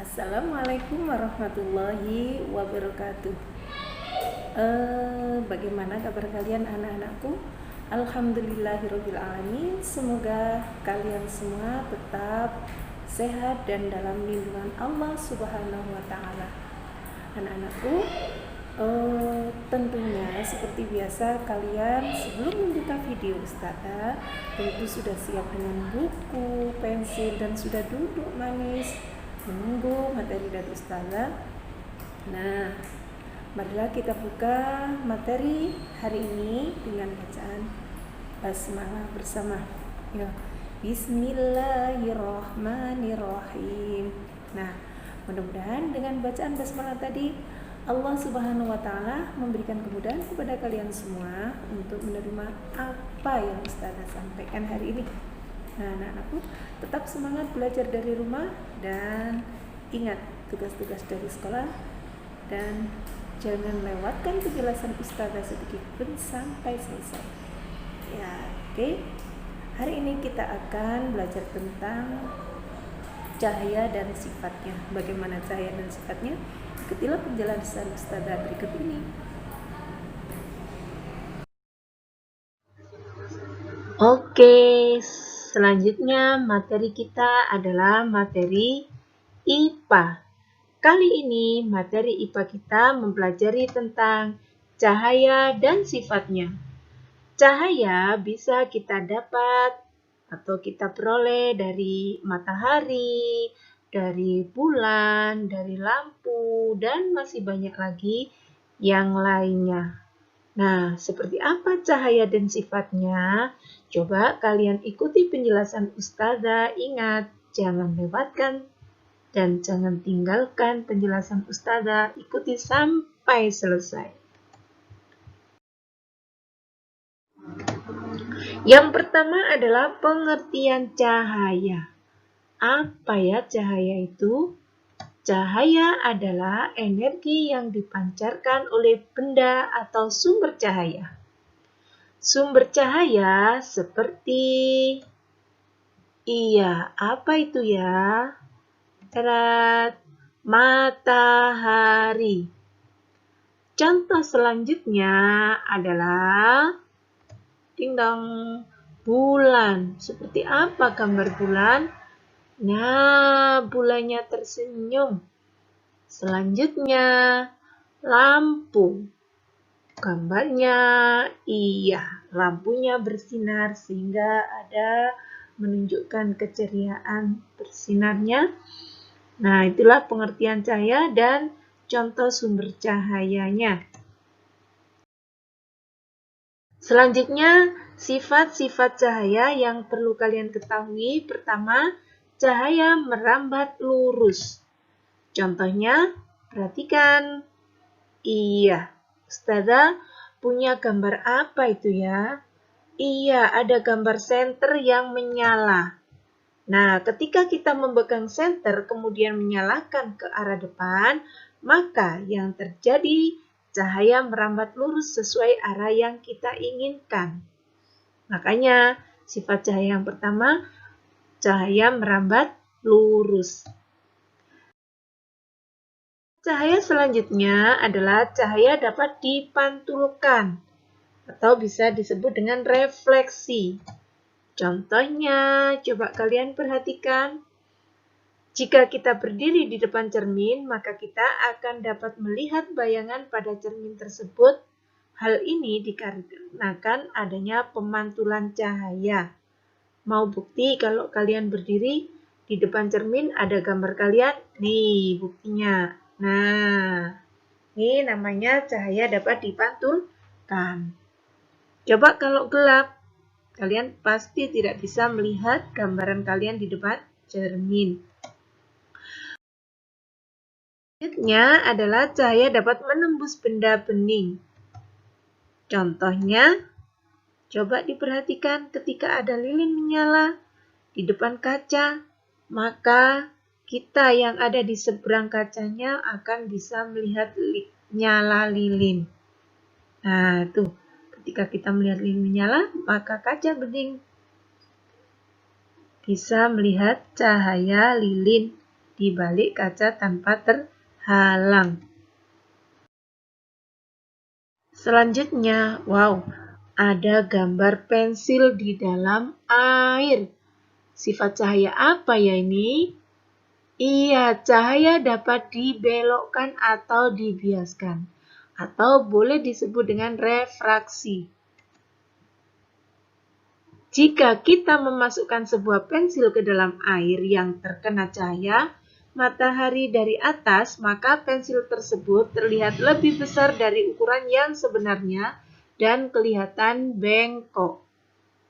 Assalamualaikum warahmatullahi wabarakatuh. Bagaimana kabar kalian anak-anakku? Alhamdulillahirobbilalamin. Semoga kalian semua tetap sehat dan dalam lindungan Allah Subhanahu wa Ta'ala. Anak-anakku, tentunya seperti biasa kalian sebelum membuka video Ustazah tentu sudah siap dengan buku, pensil, dan sudah duduk manis menunggu materi dari Ustazah. Nah, marilah kita buka materi hari ini dengan bacaan basmalah bersama. Ya. Bismillahirrahmanirrahim. Nah, mudah-mudahan dengan bacaan basmalah tadi Allah Subhanahu wa Ta'ala memberikan kemudahan kepada kalian semua untuk menerima apa yang Ustazah sampaikan hari ini. Nah, anak-anakku, tetap semangat belajar dari rumah dan ingat tugas-tugas dari sekolah dan jangan lewatkan penjelasan Ustazah sedikit pun sampai selesai. Ya, oke. Hari ini kita akan belajar tentang cahaya dan sifatnya. Bagaimana cahaya dan sifatnya? Ikutilah penjelasan Ustazah berikut ini. Oke, selanjutnya materi kita adalah materi IPA. Kali ini materi IPA kita mempelajari tentang cahaya dan sifatnya. Cahaya bisa kita dapat atau kita peroleh dari matahari, dari bulan, dari lampu, dan masih banyak lagi yang lainnya. Nah, seperti apa cahaya dan sifatnya? Coba kalian ikuti penjelasan Ustazah. Ingat, jangan lewatkan dan jangan tinggalkan penjelasan Ustazah. Ikuti sampai selesai. Yang pertama adalah pengertian cahaya. Apa ya cahaya itu? Cahaya adalah energi yang dipancarkan oleh benda atau sumber cahaya. Sumber cahaya seperti, apa itu ya? Matahari. Contoh selanjutnya adalah bulan. Seperti apa gambar bulan? Nah, bulannya tersenyum. Selanjutnya, lampu. Gambarnya, lampunya bersinar sehingga ada menunjukkan keceriaan bersinarnya. Nah, itulah pengertian cahaya dan contoh sumber cahayanya. Selanjutnya, sifat-sifat cahaya yang perlu kalian ketahui. Pertama, cahaya merambat lurus. Contohnya, perhatikan. Ustazah punya gambar apa itu ya? Ada gambar senter yang menyala. Nah, ketika kita memegang senter kemudian menyalakan ke arah depan, maka yang terjadi cahaya merambat lurus sesuai arah yang kita inginkan. Makanya, sifat cahaya yang pertama, cahaya merambat lurus. Cahaya selanjutnya adalah cahaya dapat dipantulkan atau bisa disebut dengan refleksi. Contohnya, coba kalian perhatikan. Jika kita berdiri di depan cermin, maka kita akan dapat melihat bayangan pada cermin tersebut. Hal ini dikarenakan adanya pemantulan cahaya. Mau bukti kalau kalian berdiri di depan cermin ada gambar kalian? Nih buktinya. Nah, ini namanya cahaya dapat dipantulkan. Coba kalau gelap, kalian pasti tidak bisa melihat gambaran kalian di depan cermin. Selanjutnya adalah cahaya dapat menembus benda bening. Contohnya, coba diperhatikan ketika ada lilin menyala di depan kaca, maka kita yang ada di seberang kacanya akan bisa melihat nyala lilin. Nah, tuh, ketika kita melihat lilin menyala, maka kaca bening bisa melihat cahaya lilin di balik kaca tanpa terhalang. Selanjutnya, wow, ada gambar pensil di dalam air. Sifat cahaya apa ya ini? Iya, cahaya dapat dibelokkan atau dibiaskan, atau boleh disebut dengan refraksi. Jika kita memasukkan sebuah pensil ke dalam air yang terkena cahaya matahari dari atas, maka pensil tersebut terlihat lebih besar dari ukuran yang sebenarnya dan kelihatan bengkok.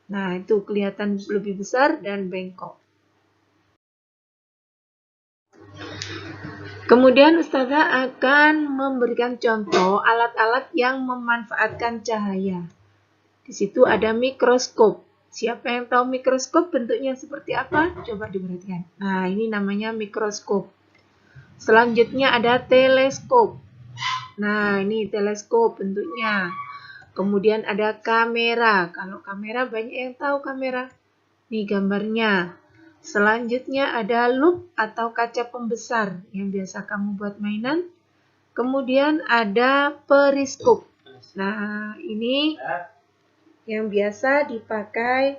Nah, itu kelihatan lebih besar dan bengkok. Kemudian Ustazah akan memberikan contoh alat-alat yang memanfaatkan cahaya. Di situ ada mikroskop. Siapa yang tahu mikroskop bentuknya seperti apa? Coba diperhatikan. Nah, ini namanya mikroskop. Selanjutnya ada teleskop. Nah, ini teleskop bentuknya. Kemudian ada kamera. Kalau kamera banyak yang tahu kamera. Nih gambarnya. Selanjutnya ada loop atau kaca pembesar yang biasa kamu buat mainan. Kemudian ada periskop. Nah, ini yang biasa dipakai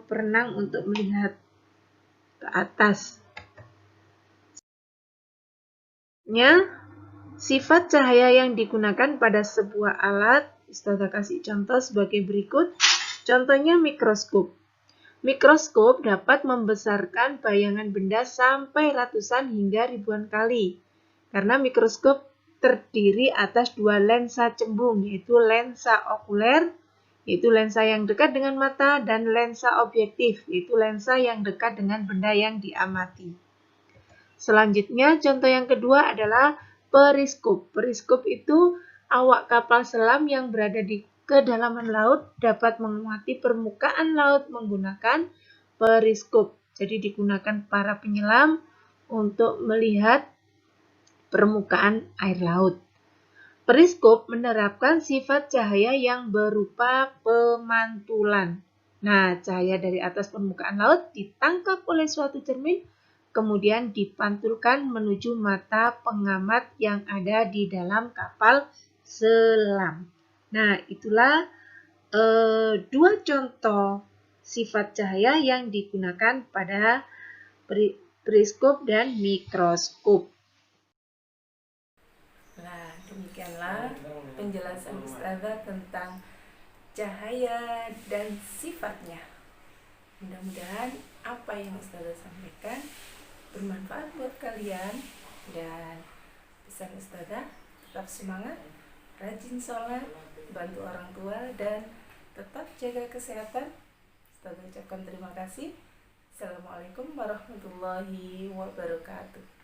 perenang untuk melihat ke atas. Sifat cahaya yang digunakan pada sebuah alat, Ustazah kasih contoh sebagai berikut. Contohnya mikroskop. Mikroskop dapat membesarkan bayangan benda sampai ratusan hingga ribuan kali. Karena mikroskop terdiri atas dua lensa cembung, yaitu lensa okuler, yaitu lensa yang dekat dengan mata, dan lensa objektif, yaitu lensa yang dekat dengan benda yang diamati. Selanjutnya, contoh yang kedua adalah periskop. Periskop itu awak kapal selam yang berada di kedalaman laut dapat mengamati permukaan laut menggunakan periskop. Jadi digunakan para penyelam untuk melihat permukaan air laut. Periskop menerapkan sifat cahaya yang berupa pemantulan. Nah, cahaya dari atas permukaan laut ditangkap oleh suatu cermin, kemudian dipantulkan menuju mata pengamat yang ada di dalam kapal selam. Nah, itulah dua contoh sifat cahaya yang digunakan pada periskop dan mikroskop. Nah, demikianlah penjelasan Ustazah tentang cahaya dan sifatnya. Mudah-mudahan apa yang Ustazah sampaikan bermanfaat buat kalian, dan pesan Ustazah tetap semangat, rajin sholat, bantu orang tua, dan tetap jaga kesehatan. Ustazah ucapkan terima kasih. Assalamualaikum warahmatullahi wabarakatuh.